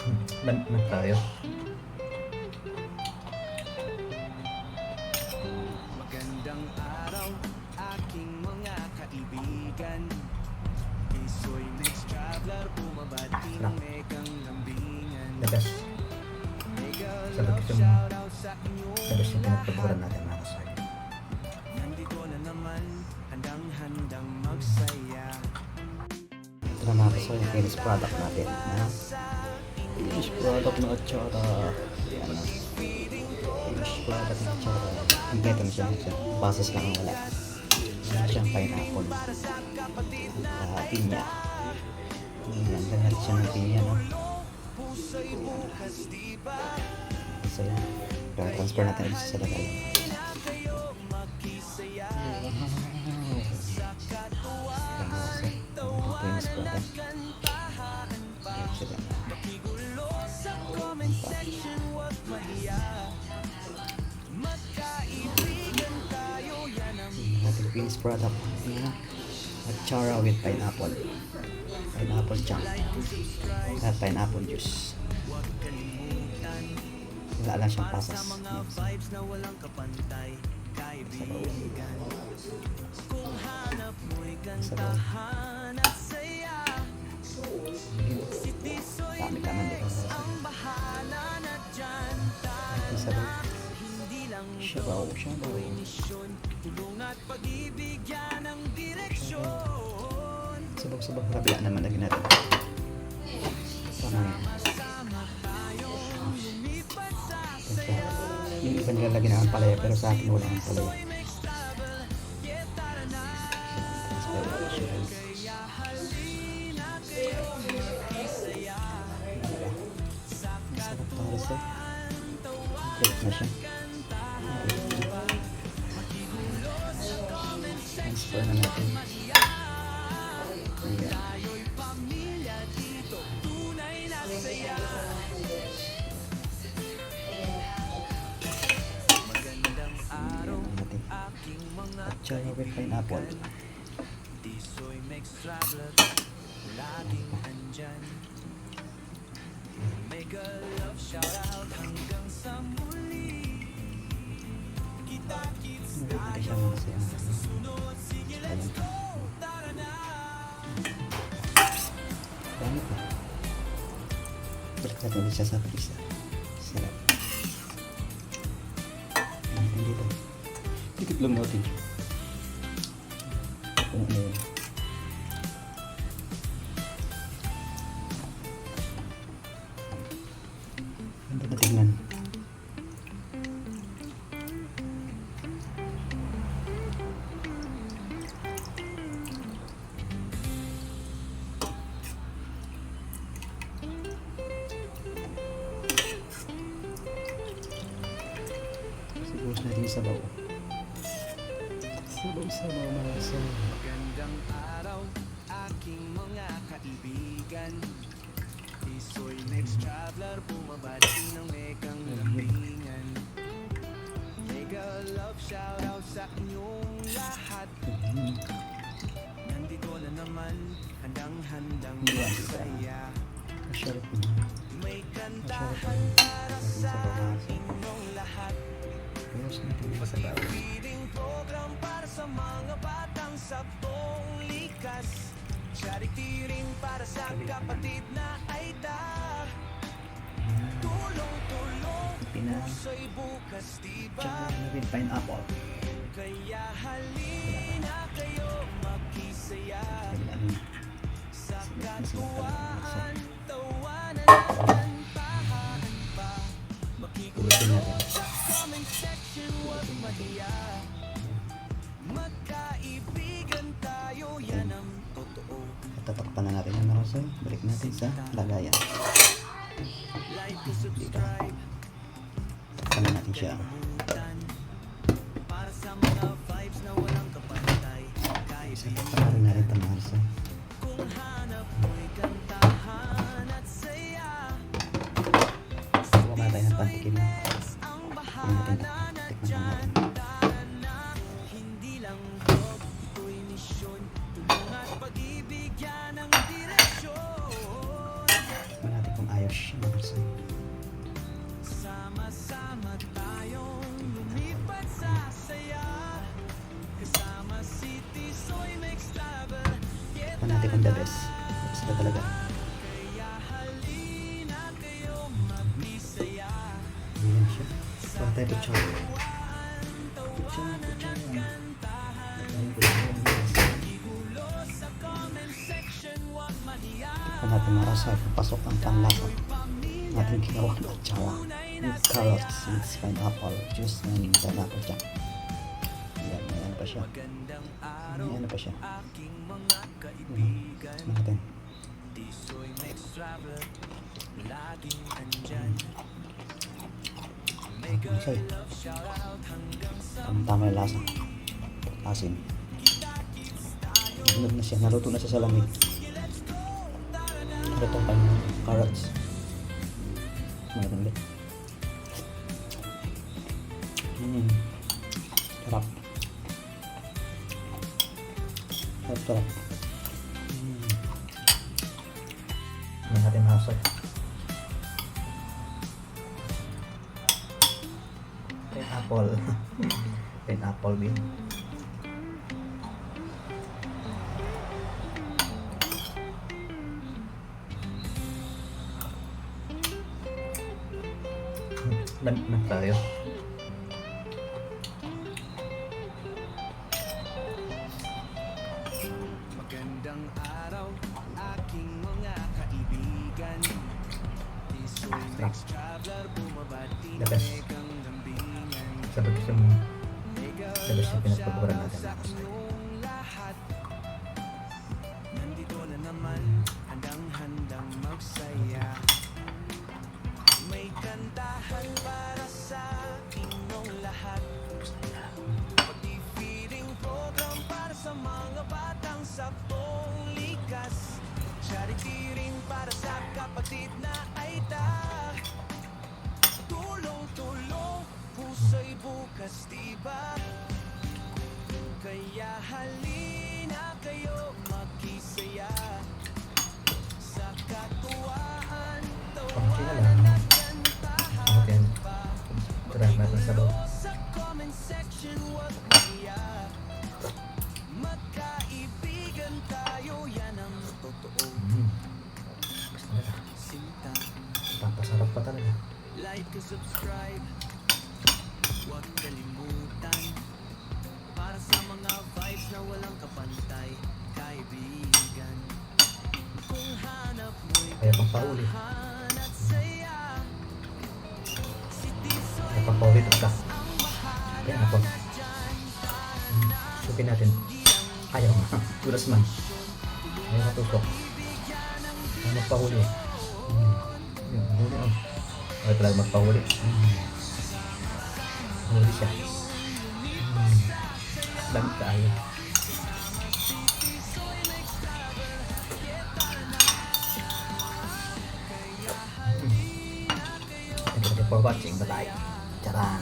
Man tayo. Magandang araw, aking mga kaibigan. Isoy next traveler, bumabati ng mekang lambingan. The best. Mega Sabi love ko yung shout out sa inyo the best yung lahat. pinagpaguran natin mga kasoy. Nandito na naman, handang-handang magsaya. Ito na mga kasoy, yung finished product natin. Finished product na atsara. Yan na. Finished product na atsara. Kompleto na siya. Basis lang ang wala. Wala siyang pineapple. Pinya. Yan, ganyan siya ng pinya, no? So yan. Transfer natin ulit sa lagay. Finished product. Sila. Ating finished product. Atsara with pineapple. Pineapple chunk. At pineapple juice. Wala lang siyang pasas. Sa bawah. Dami naman dito. Sa bawah. Shabaw. Sabag-sabag rabia naman lagi natin. Sama yan. Yung iba nilalagay na ang palaya pero sa akin wala ang palaya. Sarap para sa check na siya. Transfer na natin. Ayan. Atsara with pineapple. Isoy next traveler, laging andyan. Mega love shout out hanggang sa muli. Kita-kits tayo sa susunod. Sige, let's go, tara na. Pangit na. Balik natin ulit siya sa prisa. Sarap. Natin dito. Tikip lang natin. Kung ano yun. Ganda na tingnan. Siguro natin yung sabaw. Sabaw mga sa Magandang araw, aking mga kaibigan. Isoy next traveler, bumabati ng mekang lambingan. Mega love shout out sa inyong lahat. Nandito na naman, handang-handang magsaya. masarap na. May kantahan para sa inyong lahat. Ayos natin yung sabaw. Feeding program para sa mga batang saktong likas. Charity rin para sa kapatid na aita. Tulong-tulong, puso'y bukas, diba? Tsaka with pineapple. Kaya halina kayo makisaya. Kailan Sa katuwaan, tawanan at kantahan pa. ulitin natin. Sa comment section, huwag mahiya. Magkaibigan tayo, yan ang totoo. Tatakpan na natin yung narosoy. Balik natin sa lagayan. Like to subscribe, Takpan na natin siya. kalimutan. Para sa mga vibes na walang kapantay. Kaibigan, Takpan na rin natin ito narosoy. kung hanap mo'y kantahan at saya. Kuha ka tayo ng pantikin. Ang Tingnan natin. bahala na Tikman dyan, natin. tara na. Hindi lang job, ito'y misyon. Tulong at pag-ibig, yan ang direksyon. Tingnan natin kung ayos siya. Tikman natin kung the best. Best na talaga. Ayan siya. Wala tayo kutsara. Kutsara. Tikman natin marasay. Pasok ang panlasa. Ating ginawa ng atsara. With carrots, with pineapple, juice, and pineapple jam. Ayan, ayan pa siya. Ayan pa siya. Tikman natin. Masay. Tama yung lasa. Asin. Naluto na siya. Naluto na siya sa lamig. Naluto ang kanyang carrots. Meron ulit. Sarap. Sarap. Ano natin mahasay? Pineapple. Pineapple bean. Lamig na tayo. Magandang araw, aking mga kaibigan. Isoy next traveler, bumabati The best. kang lambingan. Sabi ko mo, the best yung pinagpapuran natin na kasi. Lahat nandito na naman, handang-handang magsaya. May kantahan para sa inyong lahat. Pag-feeding program para sa mga batang saktong likas. Charity rin para sa kapatid na aita. Tulong-tulong, puso'y bukas, diba? Kaya halina kayo makisaya sa katuwaan. Pangkina lang. Okay. Tara, natin sa loob. Sa comment section, wag kaya magkaibigan tayo, yan ang totoo. Gusto nila. Sinta, Papasarap pa talaga. like and subscribe, wag kalimutan. Para sa mga vibes na walang kapantay, kaibigan. Kung hanap mo'y Kaya pang pauli. kahan at saya, si Tisoy Kaya pang paulit ka. Kaya ako. Sukin natin. Ayaw na. Tulas man. Ayaw na tusok. Ayaw magpahuli. Yun, huli oh. Ayaw talaga magpahuli. Huli siya. Lamig tayo. Thank you for watching. Bye-bye. Charan.